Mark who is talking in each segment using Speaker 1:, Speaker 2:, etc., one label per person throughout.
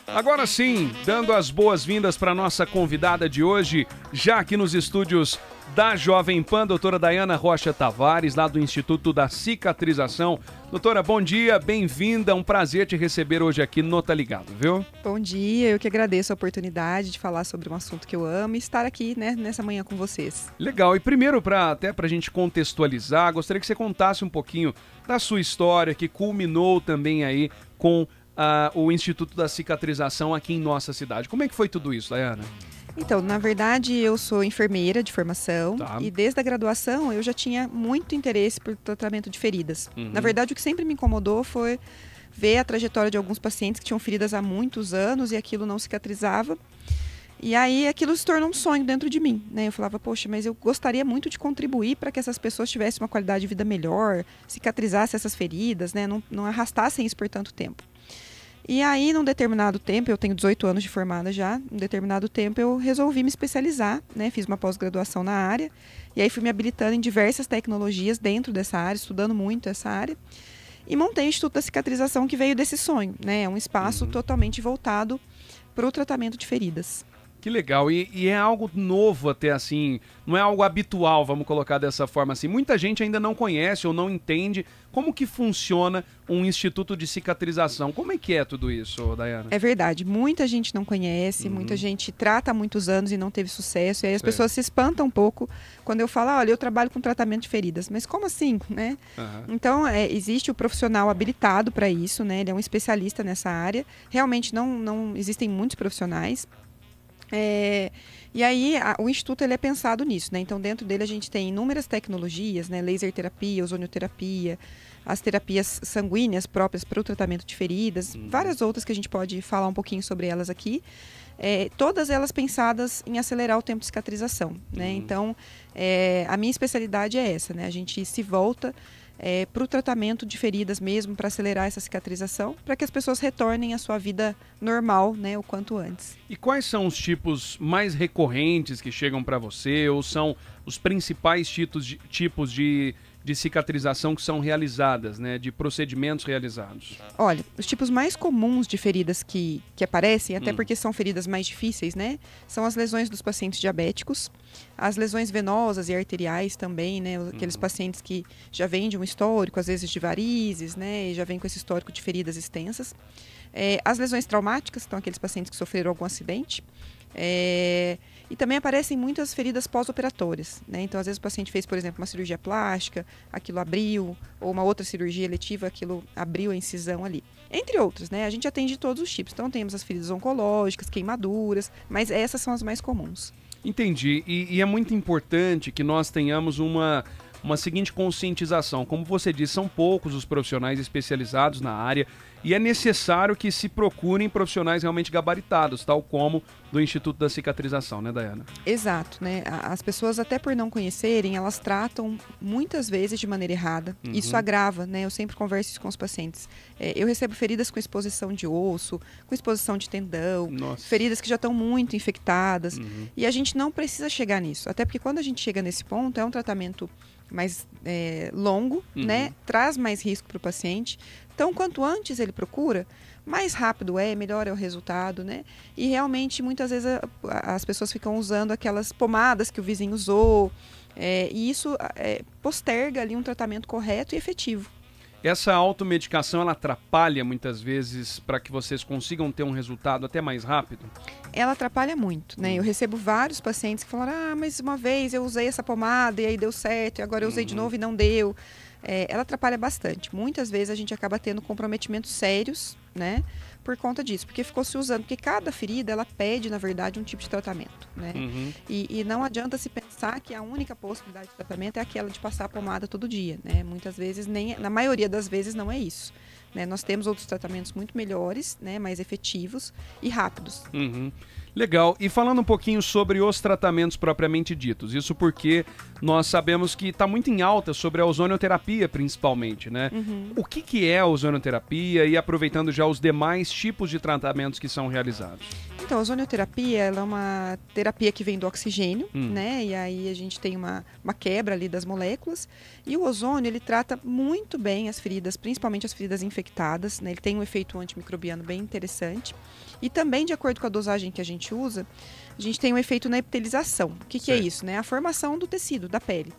Speaker 1: Agora sim, dando as boas-vindas para nossa convidada de hoje, já aqui nos estúdios da Jovem Pan, doutora Dayana Rocha Tavares, lá do Instituto da Cicatrização. Doutora, bom dia, bem-vinda, um prazer te receber hoje aqui no Tá Ligado, viu?
Speaker 2: Bom dia, eu que agradeço a oportunidade de falar sobre um assunto que eu amo e estar aqui, né, nessa manhã com vocês.
Speaker 1: Legal, e primeiro, até pra gente contextualizar, gostaria que você contasse um pouquinho da sua história, que culminou também aí com o Instituto da Cicatrização aqui em nossa cidade. Como é que foi tudo isso, Dayana?
Speaker 2: Então, na verdade, eu sou enfermeira de formação e desde a graduação eu já tinha muito interesse por tratamento de feridas. Na verdade, o que sempre me incomodou foi ver a trajetória de alguns pacientes que tinham feridas há muitos anos e aquilo não cicatrizava. E aí aquilo se tornou um sonho dentro de mim, né? Eu falava, poxa, mas eu gostaria muito de contribuir para que essas pessoas tivessem uma qualidade de vida melhor, cicatrizassem essas feridas, né? Não arrastassem isso por tanto tempo. E aí, num determinado tempo, eu tenho 18 anos de formada já, num determinado tempo eu resolvi me especializar, né? Fiz uma pós-graduação na área, e aí fui me habilitando em diversas tecnologias dentro dessa área, estudando muito essa área, e montei o Instituto da Cicatrização, que veio desse sonho, né? É um espaço totalmente voltado para o tratamento de feridas.
Speaker 1: Que legal, e é algo novo até assim, não é algo habitual, vamos colocar dessa forma assim. Muita gente ainda não conhece ou não entende como que funciona um instituto de cicatrização. Como é que é tudo isso, Dayana?
Speaker 2: É verdade, muita gente não conhece, muita gente trata há muitos anos e não teve sucesso, e aí as pessoas se espantam um pouco quando eu falo, olha, eu trabalho com tratamento de feridas, mas como assim, né? Então, existe o profissional habilitado para isso, né? Ele é um especialista nessa área, realmente não existem muitos profissionais. E aí o Instituto ele é pensado nisso, né? Então dentro dele a gente tem inúmeras tecnologias, né? Laser terapia, ozonioterapia, as terapias sanguíneas próprias para o tratamento de feridas, várias outras que a gente pode falar um pouquinho sobre elas aqui. Todas elas pensadas em acelerar o tempo de cicatrização, né? Então a minha especialidade é essa, né? A gente se volta para o tratamento de feridas mesmo, para acelerar essa cicatrização, para que as pessoas retornem à sua vida normal, né, o quanto antes.
Speaker 1: E quais são os tipos mais recorrentes que chegam para você, ou são os principais tipos de cicatrização que são realizadas, né, de procedimentos realizados?
Speaker 2: Olha, os tipos mais comuns de feridas que aparecem, até porque são feridas mais difíceis, né, são as lesões dos pacientes diabéticos, as lesões venosas e arteriais também, né, aqueles pacientes que já vêm de um histórico, às vezes de varizes, né, e já vêm com esse histórico de feridas extensas. As lesões traumáticas, então aqueles pacientes que sofreram algum acidente. E também aparecem muitas feridas pós-operatórias, né? Então, às vezes o paciente fez, por exemplo, uma cirurgia plástica, aquilo abriu, ou uma outra cirurgia eletiva, aquilo abriu a incisão ali. Entre outros, né? A gente atende todos os tipos. Então, temos as feridas oncológicas, queimaduras, mas essas são as mais comuns.
Speaker 1: Entendi. E é muito importante que nós tenhamos uma seguinte conscientização. Como você disse, são poucos os profissionais especializados na área e é necessário que se procurem profissionais realmente gabaritados, tal como do Instituto da Cicatrização, né, Dayana?
Speaker 2: Exato, né? As pessoas, até por não conhecerem, elas tratam muitas vezes de maneira errada. Isso agrava, né? Eu sempre converso isso com os pacientes. Eu recebo feridas com exposição de osso, com exposição de tendão, feridas que já estão muito infectadas. E a gente não precisa chegar nisso. Até porque quando a gente chega nesse ponto, é um tratamento mais longo, né? Traz mais risco para o paciente. Então, quanto antes ele procura, mais rápido melhor é o resultado, né? E realmente, muitas vezes, as pessoas ficam usando aquelas pomadas que o vizinho usou, e isso posterga ali um tratamento correto e efetivo.
Speaker 1: Essa automedicação, ela atrapalha muitas vezes para que vocês consigam ter um resultado até mais rápido?
Speaker 2: Ela atrapalha muito, né? Eu recebo vários pacientes que falaram, mas uma vez eu usei essa pomada e aí deu certo, e agora eu usei de novo e não deu. Ela atrapalha bastante. Muitas vezes a gente acaba tendo comprometimentos sérios, né? Por conta disso, porque ficou se usando, porque cada ferida, ela pede, na verdade, um tipo de tratamento, né? E não adianta se pensar que a única possibilidade de tratamento é aquela de passar a pomada todo dia, né? Muitas vezes, na maioria das vezes, não é isso, né? Nós temos outros tratamentos muito melhores, né? Mais efetivos e rápidos.
Speaker 1: Legal. E falando um pouquinho sobre os tratamentos propriamente ditos, isso porque nós sabemos que está muito em alta sobre a ozonioterapia, principalmente, né? O que é a ozonioterapia e aproveitando já os demais tipos de tratamentos que são realizados?
Speaker 2: Então, a ozonioterapia, ela é uma terapia que vem do oxigênio, né? E aí a gente tem uma quebra ali das moléculas. E o ozônio, ele trata muito bem as feridas, principalmente as feridas infectadas, né? Ele tem um efeito antimicrobiano bem interessante. E também, de acordo com a dosagem que a gente usa, a gente tem um efeito na epitelização. O que é isso, né? A formação do tecido, da pele.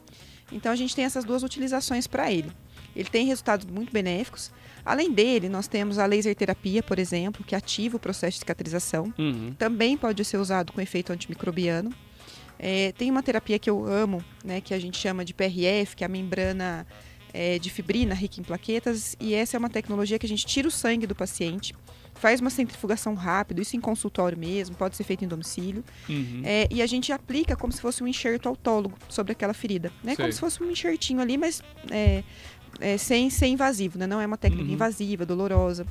Speaker 2: Então, a gente tem essas duas utilizações para ele. Ele tem resultados muito benéficos. Além dele, nós temos a laser terapia, por exemplo, que ativa o processo de cicatrização. Também pode ser usado com efeito antimicrobiano. Tem uma terapia que eu amo, né, que a gente chama de PRF, que é a membrana de fibrina rica em plaquetas. E essa é uma tecnologia que a gente tira o sangue do paciente, faz uma centrifugação rápida, isso em consultório mesmo, pode ser feito em domicílio. E a gente aplica como se fosse um enxerto autólogo sobre aquela ferida. Né? Como se fosse um enxertinho ali, mas sem ser invasivo, né? Não é uma técnica invasiva, dolorosa.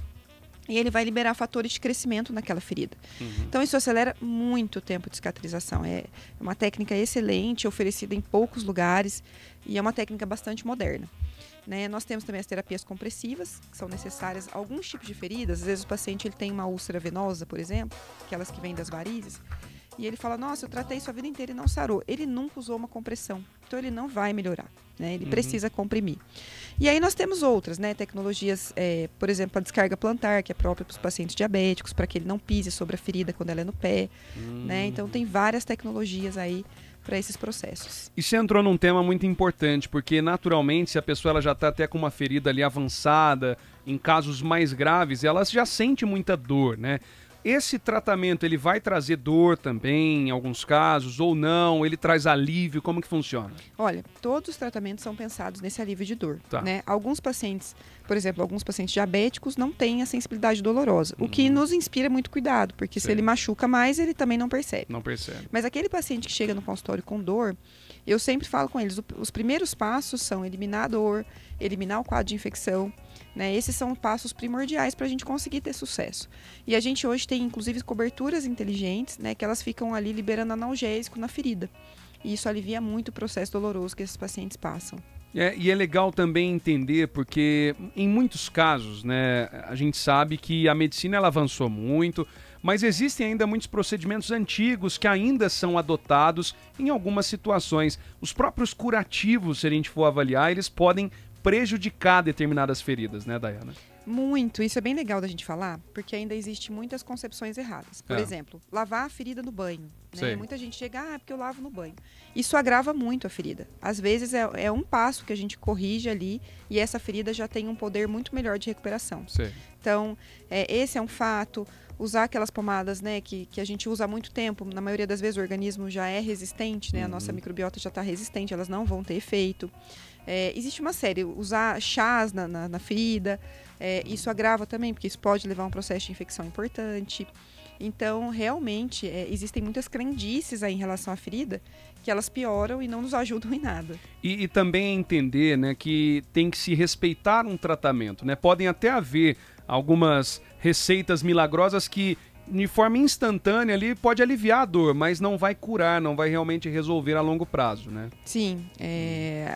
Speaker 2: E ele vai liberar fatores de crescimento naquela ferida. Então, isso acelera muito o tempo de cicatrização. É uma técnica excelente, oferecida em poucos lugares e é uma técnica bastante moderna. Né? Nós temos também as terapias compressivas, que são necessárias a alguns tipos de feridas. Às vezes o paciente ele tem uma úlcera venosa, por exemplo, aquelas que vêm das varizes, e ele fala, nossa, eu tratei isso a vida inteira e não sarou. Ele nunca usou uma compressão, então ele não vai melhorar, né? Ele precisa comprimir. E aí nós temos outras, né, tecnologias, por exemplo, a descarga plantar, que é própria para os pacientes diabéticos, para que ele não pise sobre a ferida quando ela é no pé. Né? Então tem várias tecnologias aí para esses processos.
Speaker 1: E você entrou num tema muito importante, porque naturalmente se a pessoa ela já está até com uma ferida ali avançada, em casos mais graves, ela já sente muita dor, né? Esse tratamento, ele vai trazer dor também, em alguns casos, ou não? Ele traz alívio? Como que funciona?
Speaker 2: Olha, todos os tratamentos são pensados nesse alívio de dor. Né? Alguns pacientes, por exemplo, alguns pacientes diabéticos não têm a sensibilidade dolorosa, o que nos inspira muito cuidado, porque se ele machuca mais, ele também não percebe.
Speaker 1: Não percebe.
Speaker 2: Mas aquele paciente que chega no consultório com dor, eu sempre falo com eles, os primeiros passos são eliminar a dor, eliminar o quadro de infecção. Né? Esses são passos primordiais para a gente conseguir ter sucesso. E a gente hoje tem, inclusive, coberturas inteligentes, né, que elas ficam ali liberando analgésico na ferida. E isso alivia muito o processo doloroso que esses pacientes passam.
Speaker 1: E é legal também entender, porque em muitos casos, né, a gente sabe que a medicina ela avançou muito, mas existem ainda muitos procedimentos antigos que ainda são adotados em algumas situações. Os próprios curativos, se a gente for avaliar, eles podem prejudicar determinadas feridas, né, Dayana?
Speaker 2: Muito. Isso é bem legal da gente falar, porque ainda existe muitas concepções erradas. Por exemplo, lavar a ferida no banho. Né? Muita gente chega, porque eu lavo no banho. Isso agrava muito a ferida. Às vezes é um passo que a gente corrige ali e essa ferida já tem um poder muito melhor de recuperação. Então, esse é um fato. Usar aquelas pomadas, né, que a gente usa há muito tempo, na maioria das vezes o organismo já é resistente, né, a nossa microbiota já está resistente, elas não vão ter efeito. Existe uma série, usar chás na ferida, isso agrava também, porque isso pode levar a um processo de infecção importante. Então, realmente, existem muitas crendices aí em relação à ferida, que elas pioram e não nos ajudam em nada.
Speaker 1: E também entender, né, que tem que se respeitar um tratamento, né? Podem até haver algumas receitas milagrosas que, de forma instantânea, ali pode aliviar a dor, mas não vai curar, não vai realmente resolver a longo prazo, né?
Speaker 2: Sim,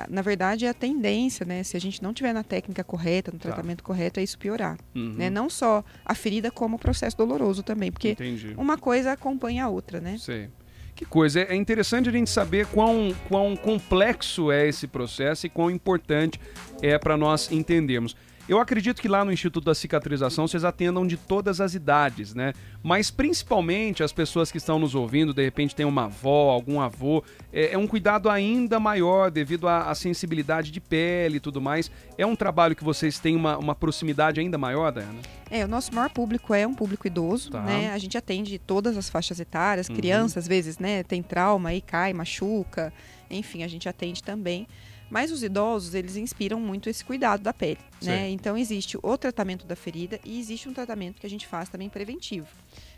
Speaker 2: na verdade é a tendência, né? Se a gente não tiver na técnica correta, no tratamento correto, é isso piorar. Né? Não só a ferida, como o processo doloroso também, porque uma coisa acompanha a outra, né?
Speaker 1: Sei. Que coisa, é interessante a gente saber quão complexo é esse processo e quão importante é para nós entendermos. Eu acredito que lá no Instituto da Cicatrização vocês atendam de todas as idades, né? Mas principalmente as pessoas que estão nos ouvindo, de repente tem uma avó, algum avô, é um cuidado ainda maior devido à sensibilidade de pele e tudo mais. É um trabalho que vocês têm uma proximidade ainda maior, Dayana?
Speaker 2: O nosso maior público é um público idoso, né? A gente atende todas as faixas etárias, crianças às vezes, né? Tem trauma, aí cai, machuca, enfim, a gente atende também. Mas os idosos, eles inspiram muito esse cuidado da pele, né? Então existe o tratamento da ferida e existe um tratamento que a gente faz também preventivo,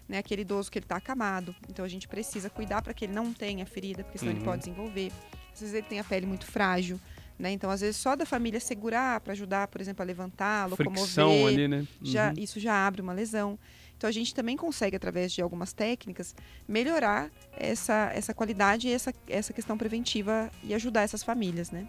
Speaker 2: né? Aquele idoso que ele está acamado, então a gente precisa cuidar para que ele não tenha ferida, porque senão ele pode desenvolver. Às vezes ele tem a pele muito frágil, né? Então às vezes só da família segurar para ajudar, por exemplo, a levantar, locomover,
Speaker 1: fricção ali, né?
Speaker 2: Isso já abre uma lesão. Então a gente também consegue, através de algumas técnicas, melhorar essa qualidade e essa questão preventiva e ajudar essas famílias, né?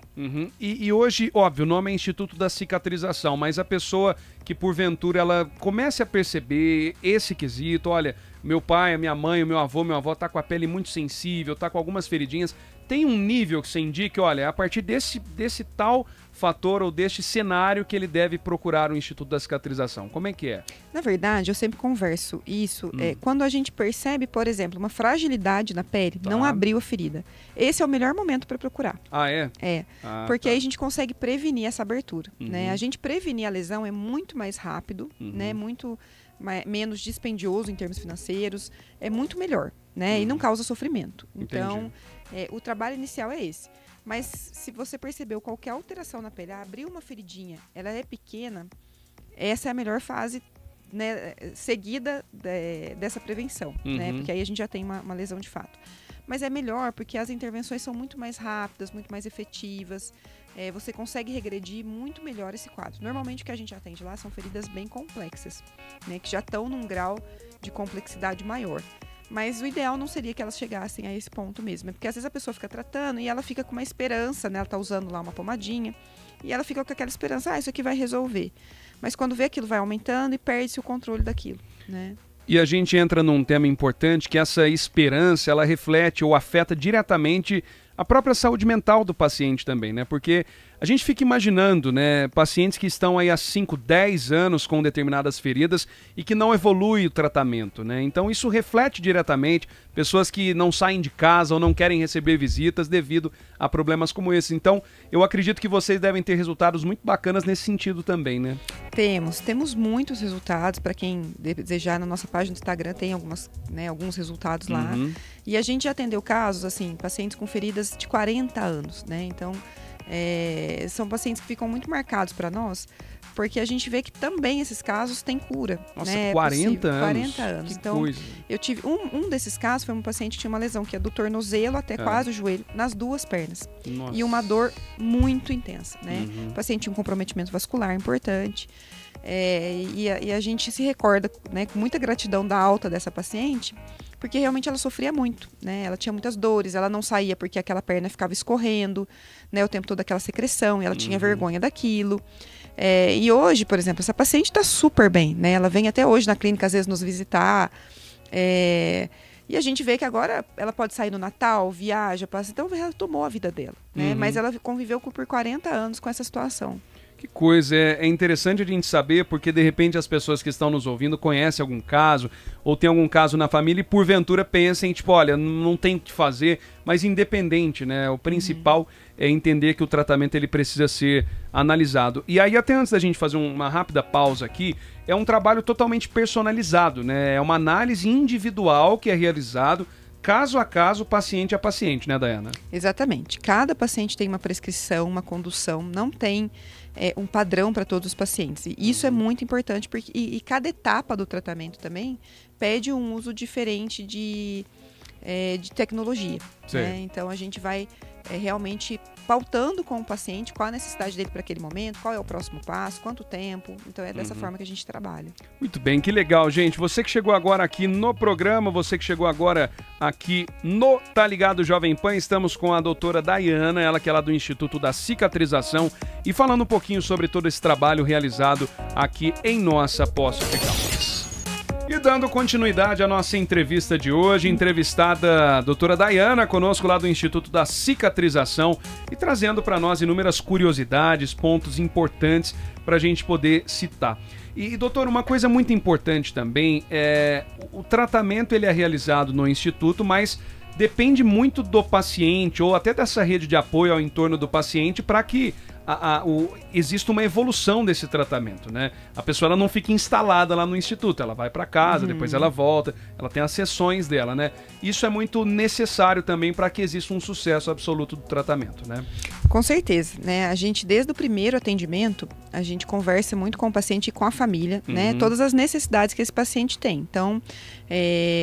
Speaker 1: E hoje, óbvio, o nome é Instituto da Cicatrização, mas a pessoa que porventura ela comece a perceber esse quesito, olha, meu pai, a minha mãe, o meu avó tá com a pele muito sensível, tá com algumas feridinhas, tem um nível que você indique, olha, a partir desse tal fator ou deste cenário que ele deve procurar o Instituto da Cicatrização. Como é que é?
Speaker 2: Na verdade, eu sempre converso isso. Quando a gente percebe, por exemplo, uma fragilidade na pele, não abriu a ferida. Esse é o melhor momento para procurar.
Speaker 1: Ah, é?
Speaker 2: É. Porque aí a gente consegue prevenir essa abertura. Né? A gente prevenir a lesão é muito mais rápido, né? Muito menos dispendioso em termos financeiros, é muito melhor, né? E não causa sofrimento. Então, o trabalho inicial é esse. Mas se você percebeu qualquer alteração na pele, abriu uma feridinha, ela é pequena, essa é a melhor fase, né, seguida dessa prevenção, né? Porque aí a gente já tem uma lesão de fato. Mas é melhor porque as intervenções são muito mais rápidas, muito mais efetivas. Você consegue regredir muito melhor esse quadro. Normalmente o que a gente atende lá são feridas bem complexas, né, que já estão num grau de complexidade maior. Mas o ideal não seria que elas chegassem a esse ponto mesmo. Porque às vezes a pessoa fica tratando e ela fica com uma esperança, né? Ela tá usando lá uma pomadinha e ela fica com aquela esperança, isso aqui vai resolver. Mas quando vê aquilo vai aumentando e perde-se o controle daquilo, né?
Speaker 1: E a gente entra num tema importante, que essa esperança, ela reflete ou afeta diretamente a própria saúde mental do paciente também, né? Porque a gente fica imaginando, né, pacientes que estão aí há 5, 10 anos com determinadas feridas e que não evolui o tratamento, né? Então isso reflete diretamente pessoas que não saem de casa ou não querem receber visitas devido a problemas como esse. Então eu acredito que vocês devem ter resultados muito bacanas nesse sentido também, né?
Speaker 2: Temos muitos resultados. Para quem desejar, na nossa página do Instagram tem alguns resultados lá. E a gente já atendeu casos, assim, pacientes com feridas de 40 anos, né? Então são pacientes que ficam muito marcados para nós, porque a gente vê que também esses casos têm cura.
Speaker 1: Nossa,
Speaker 2: né?
Speaker 1: 40 anos?
Speaker 2: 40 anos.
Speaker 1: Que
Speaker 2: então,
Speaker 1: coisa.
Speaker 2: eu tive um desses casos, foi um paciente que tinha uma lesão que é do tornozelo até quase o joelho, nas duas pernas.
Speaker 1: Nossa.
Speaker 2: E uma dor muito intensa, né? O paciente tinha um comprometimento vascular importante. E a gente se recorda, né, com muita gratidão da alta dessa paciente, porque realmente ela sofria muito, né? Ela tinha muitas dores, ela não saía porque aquela perna ficava escorrendo, né, o tempo todo aquela secreção, e ela tinha vergonha daquilo. E hoje, por exemplo, essa paciente está super bem, né? Ela vem até hoje na clínica, às vezes, nos visitar. E a gente vê que agora ela pode sair no Natal, viaja, passa. Então ela tomou a vida dela, né? Mas ela conviveu por 40 anos com essa situação.
Speaker 1: Que coisa, é interessante a gente saber, porque de repente as pessoas que estão nos ouvindo conhecem algum caso, ou tem algum caso na família e porventura pensem, tipo, olha, não tem o que fazer, mas independente, né? O principal é entender que o tratamento ele precisa ser analisado. E aí, até antes da gente fazer uma rápida pausa aqui, é um trabalho totalmente personalizado, né? É uma análise individual que é realizado caso a caso, paciente a paciente, né, Daiana?
Speaker 2: Exatamente. Cada paciente tem uma prescrição, uma condução, não tem um padrão para todos os pacientes. E isso é muito importante, porque e cada etapa do tratamento também pede um uso diferente de tecnologia. Né? Então a gente vai realmente pautando com o paciente qual a necessidade dele para aquele momento, qual é o próximo passo, quanto tempo. Então é dessa forma que a gente trabalha. Muito
Speaker 1: bem, que legal, gente. Você que chegou agora aqui no programa, você que chegou agora aqui no Tá Ligado Jovem Pan, estamos com a doutora Daiana, ela que é lá do Instituto da Cicatrização, e falando um pouquinho sobre todo esse trabalho realizado aqui em nossa pós-hospital. E dando continuidade à nossa entrevista de hoje, entrevistada a doutora Daiana, conosco lá do Instituto da Cicatrização, e trazendo para nós inúmeras curiosidades, pontos importantes para a gente poder citar. E, doutor, uma coisa muito importante também é o tratamento ele é realizado no Instituto, mas depende muito do paciente ou até dessa rede de apoio ao entorno do paciente para que existe uma evolução desse tratamento, né? A pessoa ela não fica instalada lá no instituto, ela vai para casa, depois ela volta, ela tem as sessões dela, né? Isso é muito necessário também para que exista um sucesso absoluto do tratamento, né?
Speaker 2: Com certeza, né? A gente, desde o primeiro atendimento, a gente conversa muito com o paciente e com a família, né? Todas as necessidades que esse paciente tem. Então,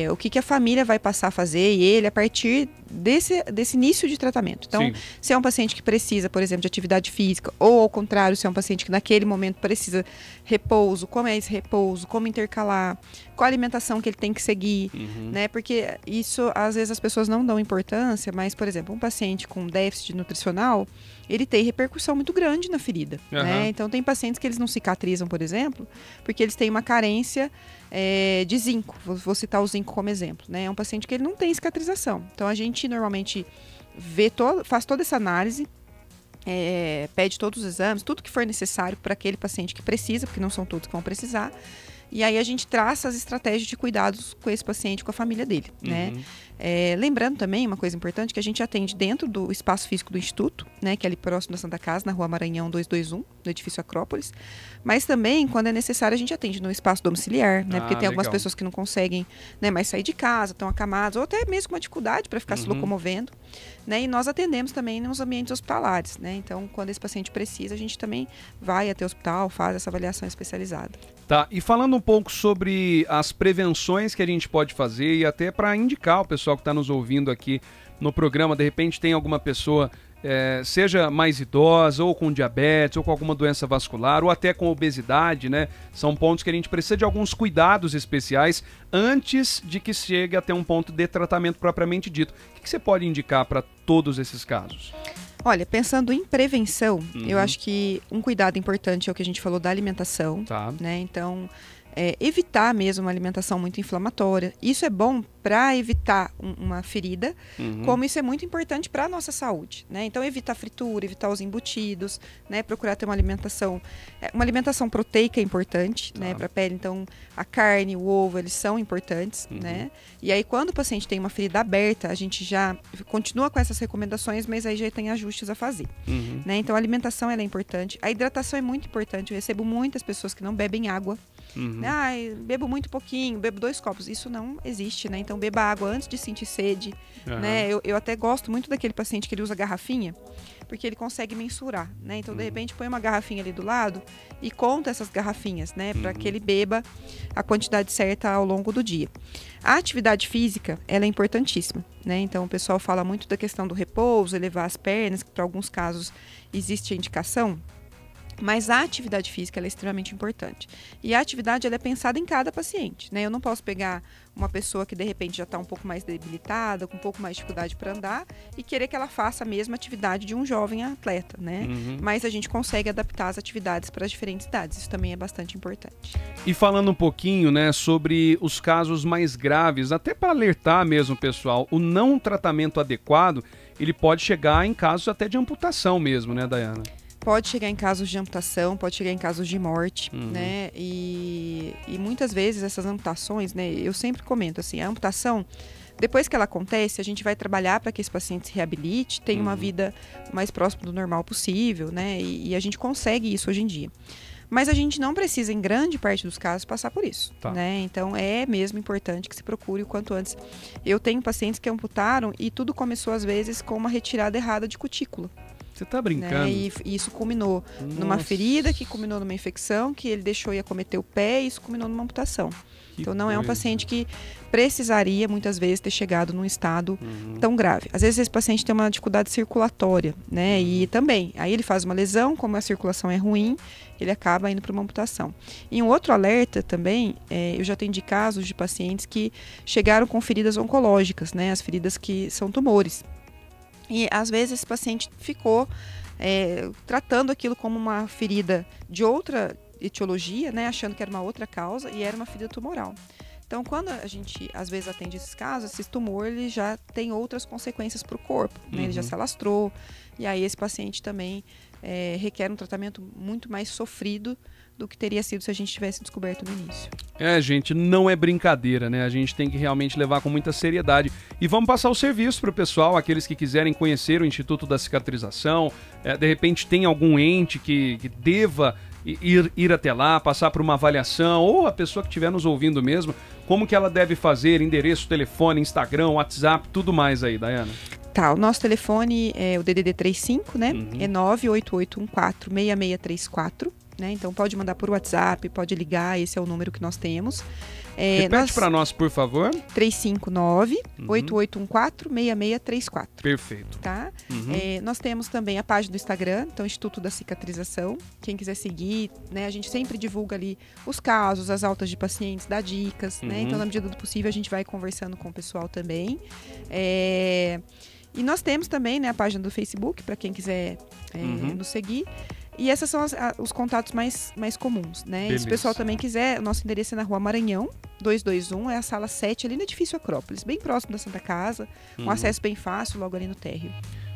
Speaker 2: o que a família vai passar a fazer e ele a partir desse início de tratamento. Então, se é um paciente que precisa, por exemplo, de atividade física, física, ou ao contrário, se é um paciente que naquele momento precisa repouso, como é esse repouso, como intercalar, qual a alimentação que ele tem que seguir, né? Porque isso, às vezes, as pessoas não dão importância, mas, por exemplo, um paciente com déficit nutricional, ele tem repercussão muito grande na ferida, né? Então, tem pacientes que eles não cicatrizam, por exemplo, porque eles têm uma carência de zinco. Vou citar o zinco como exemplo, né? É um paciente que ele não tem cicatrização. Então, a gente normalmente faz toda essa análise, pede todos os exames, tudo que for necessário para aquele paciente que precisa, porque não são todos que vão precisar. E aí a gente traça as estratégias de cuidados com esse paciente, com a família dele, né? Lembrando também, uma coisa importante, que a gente atende dentro do espaço físico do Instituto, né? Que é ali próximo da Santa Casa, na Rua Maranhão 221, no edifício Acrópolis. Mas também, quando é necessário, a gente atende no espaço domiciliar, né? Porque tem algumas pessoas que não conseguem, né, mais sair de casa, estão acamadas, ou até mesmo com uma dificuldade para ficar se locomovendo, né? E nós atendemos também nos ambientes hospitalares, né? Então, quando esse paciente precisa, a gente também vai até o hospital, faz essa avaliação especializada.
Speaker 1: Tá, e falando um pouco sobre as prevenções que a gente pode fazer e até para indicar o pessoal que está nos ouvindo aqui no programa, de repente tem alguma pessoa, seja mais idosa, ou com diabetes, ou com alguma doença vascular, ou até com obesidade, né? São pontos que a gente precisa de alguns cuidados especiais antes de que chegue até um ponto de tratamento propriamente dito. O que você pode indicar para todos esses casos?
Speaker 2: Olha, pensando em prevenção, eu acho que um cuidado importante é o que a gente falou da alimentação, né? Então, evitar mesmo uma alimentação muito inflamatória. Isso é bom para evitar uma ferida, como isso é muito importante para a nossa saúde, né? Então, evitar fritura, evitar os embutidos, né? Procurar ter uma alimentação proteica é importante, né? Para a pele. Então, a carne, o ovo, eles são importantes, né? E aí, quando o paciente tem uma ferida aberta, a gente já continua com essas recomendações, mas aí já tem ajustes a fazer, né? Então, a alimentação ela é importante. A hidratação é muito importante. Eu recebo muitas pessoas que não bebem água. Bebo muito pouquinho, bebo 2 copos. Isso não existe, né? Então beba água antes de sentir sede, né? Eu até gosto muito daquele paciente que ele usa garrafinha, porque ele consegue mensurar, né? Então de repente põe uma garrafinha ali do lado e conta essas garrafinhas, né? Para que ele beba a quantidade certa ao longo do dia. A atividade física, ela é importantíssima, né? Então o pessoal fala muito da questão do repouso, elevar as pernas, que para alguns casos existe a indicação. Mas a atividade física ela é extremamente importante. E a atividade ela é pensada em cada paciente, né? Eu não posso pegar uma pessoa que de repente já está um pouco mais debilitada, com um pouco mais de dificuldade para andar e querer que ela faça a mesma atividade de um jovem atleta, né? Mas a gente consegue adaptar as atividades para as diferentes idades. Isso também é bastante importante.
Speaker 1: E falando um pouquinho, né, sobre os casos mais graves, até para alertar mesmo, pessoal, o não tratamento adequado, ele pode chegar em casos até de amputação mesmo, né, Dayana?
Speaker 2: Pode chegar em casos de amputação, pode chegar em casos de morte, né? E muitas vezes essas amputações, né? Eu sempre comento assim, a amputação, depois que ela acontece, a gente vai trabalhar para que esse paciente se reabilite, tenha uma vida mais próxima do normal possível, né? E a gente consegue isso hoje em dia. Mas a gente não precisa, em grande parte dos casos, passar por isso, né? Então, é mesmo importante que se procure o quanto antes. Eu tenho pacientes que amputaram e tudo começou, às vezes, com uma retirada errada de cutícula.
Speaker 1: Você tá brincando?
Speaker 2: Né? E isso culminou numa ferida, que culminou numa infecção, que ele deixou e acometeu o pé, e isso culminou numa amputação. Então não é um paciente que precisaria muitas vezes ter chegado num estado tão grave. Às vezes esse paciente tem uma dificuldade circulatória, né? E também, aí ele faz uma lesão, como a circulação é ruim, ele acaba indo para uma amputação. E um outro alerta também, eu já atendi casos de pacientes que chegaram com feridas oncológicas, né? As feridas que são tumores. E às vezes esse paciente ficou tratando aquilo como uma ferida de outra etiologia, né, achando que era uma outra causa, e era uma ferida tumoral. Então, quando a gente às vezes atende esses casos, esse tumor ele já tem outras consequências para o corpo, né? Ele já se alastrou, e aí esse paciente também requer um tratamento muito mais sofrido do que teria sido se a gente tivesse descoberto no início.
Speaker 1: Gente, não é brincadeira, né? A gente tem que realmente levar com muita seriedade. E vamos passar o serviço para o pessoal, aqueles que quiserem conhecer o Instituto da Cicatrização, de repente tem algum ente que deva ir até lá, passar por uma avaliação, ou a pessoa que estiver nos ouvindo mesmo, como que ela deve fazer, endereço, telefone, Instagram, WhatsApp, tudo mais aí, Dayana?
Speaker 2: Tá, o nosso telefone é o DDD 35, né? É 988146634. Né? Então pode mandar por WhatsApp, pode ligar, esse é o número que nós temos.
Speaker 1: Repete para nós, por favor.
Speaker 2: 359-8814-6634.
Speaker 1: Perfeito.
Speaker 2: Tá? Nós temos também a página do Instagram, então Instituto da Cicatrização. Quem quiser seguir, né? A gente sempre divulga ali os casos, as altas de pacientes, dá dicas, né? Então, na medida do possível, a gente vai conversando com o pessoal também. E nós temos também, né, a página do Facebook, para quem quiser nos seguir. E esses são os contatos mais comuns, né? E se o pessoal também quiser, o nosso endereço é na Rua Maranhão, 221, é a sala 7, ali no edifício Acrópolis, bem próximo da Santa Casa, um acesso bem fácil, logo ali no térreo.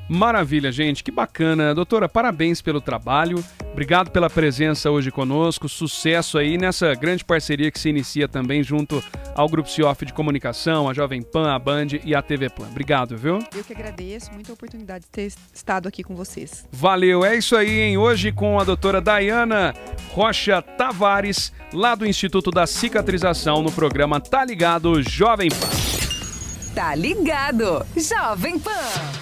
Speaker 1: Maravilha, gente, que bacana. Doutora, parabéns pelo trabalho, obrigado pela presença hoje conosco, sucesso aí nessa grande parceria que se inicia também junto ao Grupo Cioff de Comunicação, a Jovem Pan, a Band e a TV Plan. Obrigado, viu?
Speaker 2: Eu que agradeço, muita oportunidade de ter estado aqui com vocês.
Speaker 1: Valeu, é isso aí, hein? Hoje com a doutora Dayana Rocha Tavares, lá do Instituto da Cicatrização, no programa Tá Ligado Jovem Pan.
Speaker 3: Tá ligado, Jovem Pan.